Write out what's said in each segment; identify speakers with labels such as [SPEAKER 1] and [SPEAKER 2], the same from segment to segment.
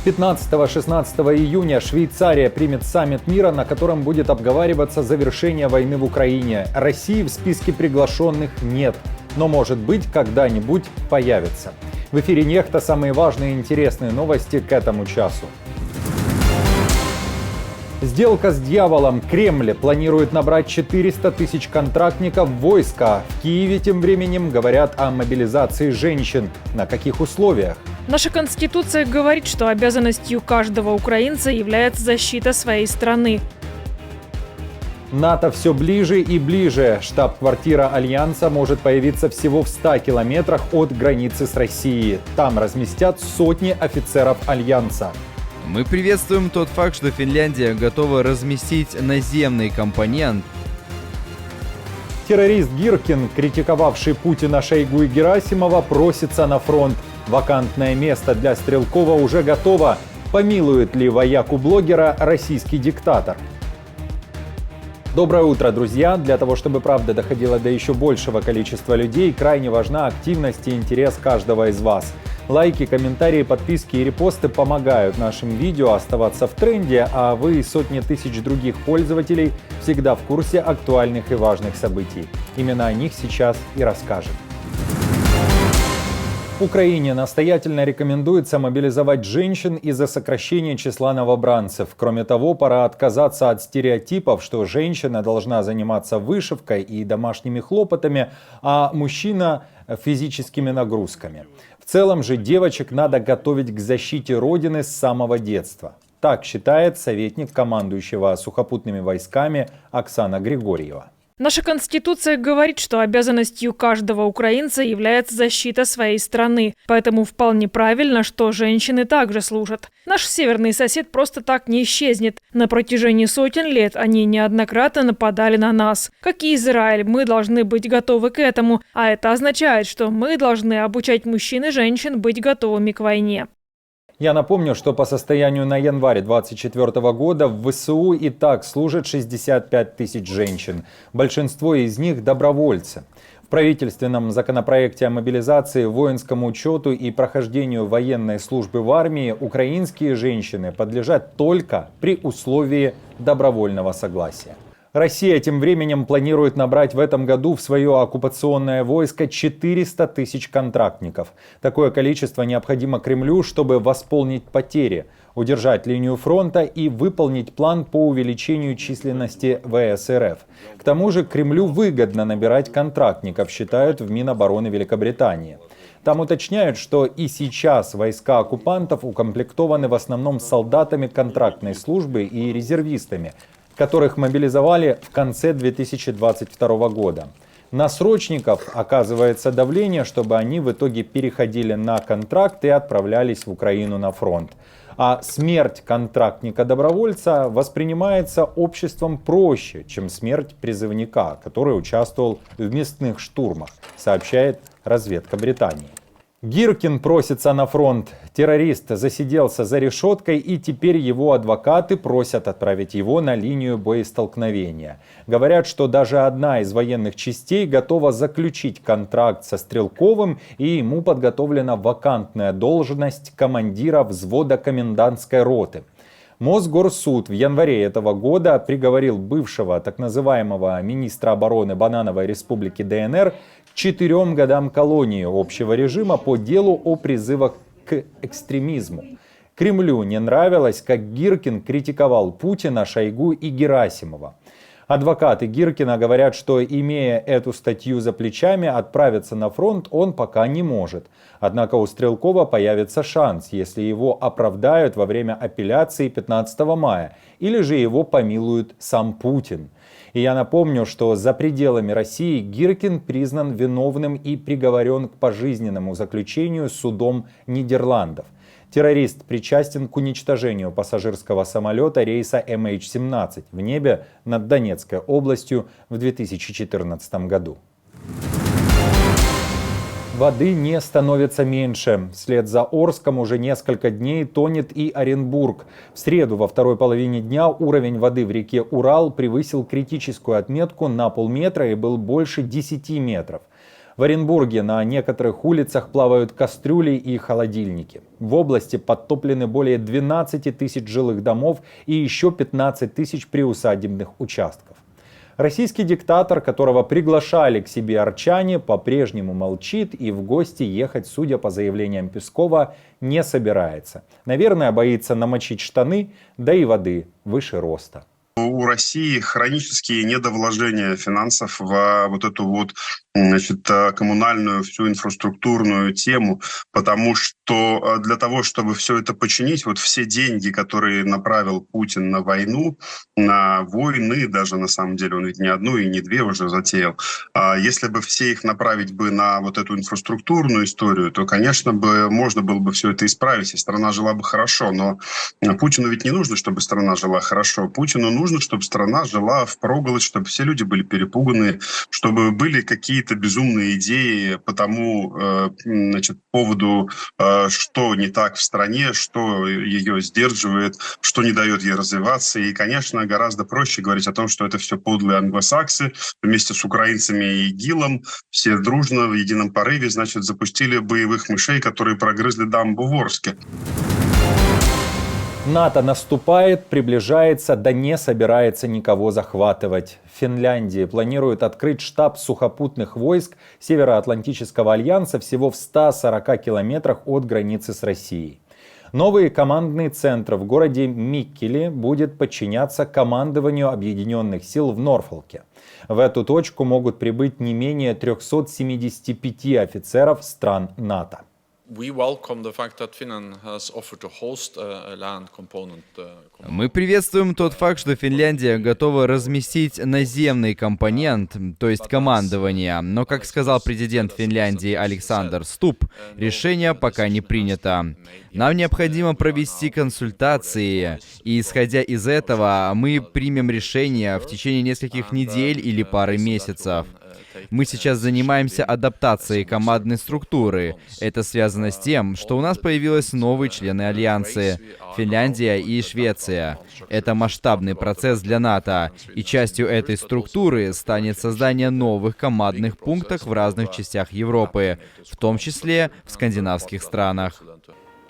[SPEAKER 1] 15-16 июня Швейцария примет саммит мира, на котором будет обговариваться завершение войны в Украине. России в списке приглашенных нет, но, может быть, когда-нибудь появится. В эфире «Нехта» самые важные и интересные новости к этому часу. Сделка с дьяволом. Кремль планирует набрать 400 тысяч контрактников в войска. В Киеве тем временем говорят о мобилизации женщин. На каких условиях?
[SPEAKER 2] Наша Конституция говорит, что обязанностью каждого украинца является защита своей страны.
[SPEAKER 1] НАТО все ближе и ближе. Штаб-квартира Альянса может появиться всего в 100 километрах от границы с Россией. Там разместят сотни офицеров Альянса.
[SPEAKER 3] Мы приветствуем тот факт, что Финляндия готова разместить наземный компонент.
[SPEAKER 1] Террорист Гиркин, критиковавший Путина, Шойгу и Герасимова, просится на фронт. Вакантное место для Стрелкова уже готово. Помилует ли вояку-блогера российский диктатор? Доброе утро, друзья! Для того, чтобы правда доходила до еще большего количества людей, крайне важна активность и интерес каждого из вас. Лайки, комментарии, подписки и репосты помогают нашим видео оставаться в тренде, а вы и сотни тысяч других пользователей всегда в курсе актуальных и важных событий. Именно о них сейчас и расскажем. Украине настоятельно рекомендуется мобилизовать женщин из-за сокращения числа новобранцев. Кроме того, пора отказаться от стереотипов, что женщина должна заниматься вышивкой и домашними хлопотами, а мужчина – физическими нагрузками. В целом же девочек надо готовить к защите Родины с самого детства. Так считает советник командующего сухопутными войсками Оксана Григорьева.
[SPEAKER 2] Наша Конституция говорит, что обязанностью каждого украинца является защита своей страны. Поэтому вполне правильно, что женщины также служат. Наш северный сосед просто так не исчезнет. На протяжении сотен лет они неоднократно нападали на нас. Как и Израиль, мы должны быть готовы к этому. А это означает, что мы должны обучать мужчин и женщин быть готовыми к войне.
[SPEAKER 1] Я напомню, что по состоянию на январь 2024 года в ВСУ и так служат 65 тысяч женщин. Большинство из них добровольцы. В правительственном законопроекте о мобилизации, воинскому учету и прохождению военной службы в армии украинские женщины подлежат только при условии добровольного согласия. Россия тем временем планирует набрать в этом году в свое оккупационное войско 400 тысяч контрактников. Такое количество необходимо Кремлю, чтобы восполнить потери, удержать линию фронта и выполнить план по увеличению численности ВС РФ. К тому же Кремлю выгодно набирать контрактников, считают в Минобороны Великобритании. Там уточняют, что и сейчас войска оккупантов укомплектованы в основном солдатами контрактной службы и резервистами, которых мобилизовали в конце 2022 года. На срочников оказывается давление, чтобы они в итоге переходили на контракт и отправлялись в Украину на фронт. А смерть контрактника-добровольца воспринимается обществом проще, чем смерть призывника, который участвовал в местных штурмах, сообщает разведка Британии. Гиркин просится на фронт. Террорист засиделся за решеткой, и теперь его адвокаты просят отправить его на линию боестолкновения. Говорят, что даже одна из военных частей готова заключить контракт со Стрелковым, и ему подготовлена вакантная должность командира взвода комендантской роты. Мосгорсуд в январе этого года приговорил бывшего так называемого министра обороны Банановой республики ДНР к 4 годам колонии общего режима по делу о призывах к экстремизму. Кремлю не нравилось, как Гиркин критиковал Путина, Шойгу и Герасимова. Адвокаты Гиркина говорят, что, имея эту статью за плечами, отправиться на фронт он пока не может. Однако у Стрелкова появится шанс, если его оправдают во время апелляции 15 мая, или же его помилует сам Путин. И я напомню, что за пределами России Гиркин признан виновным и приговорен к пожизненному заключению судом Нидерландов. Террорист причастен к уничтожению пассажирского самолета рейса MH17 в небе над Донецкой областью в 2014 году. Воды не становится меньше. Вслед за Орском уже несколько дней тонет и Оренбург. В среду во второй половине дня уровень воды в реке Урал превысил критическую отметку на полметра и был больше 10 метров. В Оренбурге на некоторых улицах плавают кастрюли и холодильники. В области подтоплены более 12 тысяч жилых домов и еще 15 тысяч приусадебных участков. Российский диктатор, которого приглашали к себе арчане, по-прежнему молчит и в гости ехать, судя по заявлениям Пескова, не собирается. Наверное, боится намочить штаны, да и воды выше роста.
[SPEAKER 4] У России хронические недовложения финансов в вот эту вот, значит, коммунальную всю инфраструктурную тему, потому что для того, чтобы все это починить, вот все деньги, которые направил Путин на войну, на войны, даже на самом деле он ведь не одну и не две уже затеял, если бы все их направить бы на вот эту инфраструктурную историю, то, конечно, можно было бы все это исправить, и страна жила бы хорошо, но Путину ведь не нужно, чтобы страна жила хорошо, Путину нужно, чтобы страна жила впроголодь, чтобы все люди были перепуганы, чтобы были какие-то безумные идеи по тому, значит, поводу, что не так в стране, что ее сдерживает, что не дает ей развиваться. И, конечно, гораздо проще говорить о том, что это все подлые англосаксы вместе с украинцами и ИГИЛом. Все дружно в едином порыве, значит, запустили боевых мышей, которые прогрызли дамбу в Орске.
[SPEAKER 1] НАТО наступает, приближается, да не собирается никого захватывать. В Финляндии планируют открыть штаб сухопутных войск Североатлантического альянса всего в 140 километрах от границы с Россией. Новый командный центр в городе Миккеле будет подчиняться командованию объединенных сил в Норфолке. В эту точку могут прибыть не менее 375 офицеров стран НАТО.
[SPEAKER 3] Мы приветствуем тот факт, что Финляндия готова разместить наземный компонент, то есть командование. Но, как сказал президент Финляндии Александр Стуб, решение пока не принято. Нам необходимо провести консультации, и, исходя из этого, мы примем решение в течение нескольких недель или пары месяцев. Мы сейчас занимаемся адаптацией командной структуры. Это связано с тем, что у нас появились новые члены Альянса — Финляндия и Швеция. Это масштабный процесс для НАТО, и частью этой структуры станет создание новых командных пунктов в разных частях Европы, в том числе в скандинавских странах.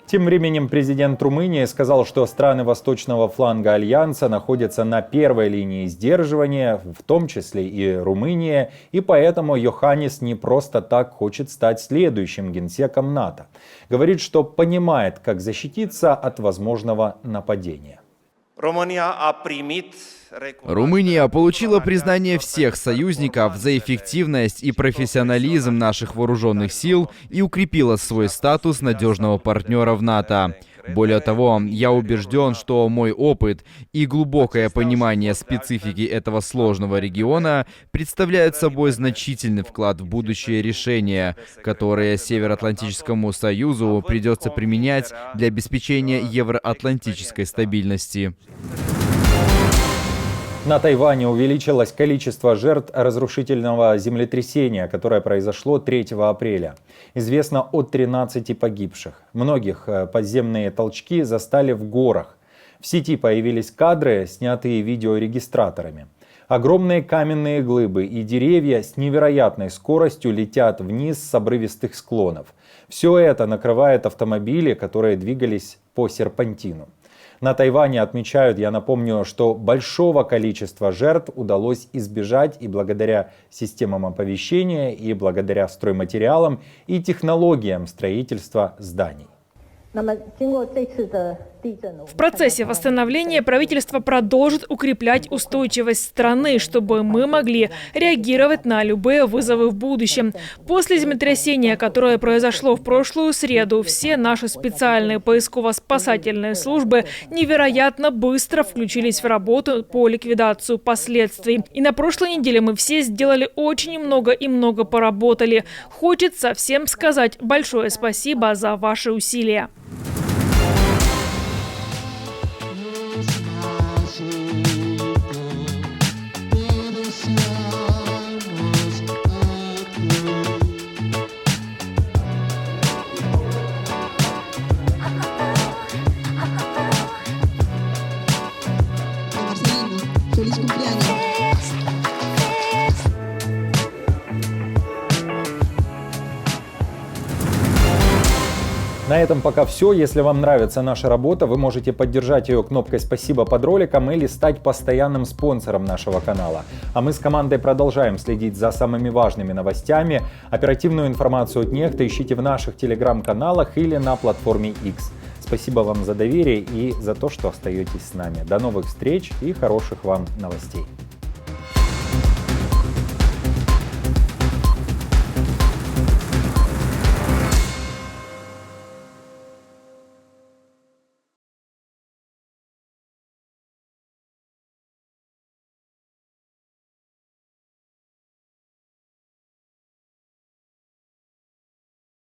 [SPEAKER 1] Тем временем президент Румынии сказал, что страны восточного фланга Альянса находятся на первой линии сдерживания, в том числе и Румыния, и поэтому Йоханнис не просто так хочет стать следующим генсеком НАТО. Говорит, что понимает, как защититься от возможного нападения.
[SPEAKER 3] Румыния получила признание всех союзников за эффективность и профессионализм наших вооруженных сил и укрепила свой статус надежного партнера в НАТО. Более того, я убежден, что мой опыт и глубокое понимание специфики этого сложного региона представляют собой значительный вклад в будущее решения, которое Североатлантическому Союзу придется применять для обеспечения евроатлантической стабильности.
[SPEAKER 1] На Тайване увеличилось количество жертв разрушительного землетрясения, которое произошло 3 апреля. Известно о 13 погибших. Многих подземные толчки застали в горах. В сети появились кадры, снятые видеорегистраторами. Огромные каменные глыбы и деревья с невероятной скоростью летят вниз с обрывистых склонов. Все это накрывает автомобили, которые двигались по серпантину. На Тайване отмечают, я напомню, что большого количества жертв удалось избежать и благодаря системам оповещения, и благодаря стройматериалам и технологиям строительства зданий.
[SPEAKER 2] В процессе восстановления правительство продолжит укреплять устойчивость страны, чтобы мы могли реагировать на любые вызовы в будущем. После землетрясения, которое произошло в прошлую среду, все наши специальные поисково-спасательные службы невероятно быстро включились в работу по ликвидации последствий. И на прошлой неделе мы все сделали очень много и много поработали. Хочется всем сказать большое спасибо за ваши усилия.
[SPEAKER 5] Feliz cumpleaños.
[SPEAKER 1] На этом пока все. Если вам нравится наша работа, вы можете поддержать ее кнопкой «Спасибо» под роликом или стать постоянным спонсором нашего канала. А мы с командой продолжаем следить за самыми важными новостями. Оперативную информацию от Нехта ищите в наших телеграм-каналах или на платформе X. Спасибо вам за доверие и за то, что остаетесь с нами. До новых встреч и хороших вам новостей.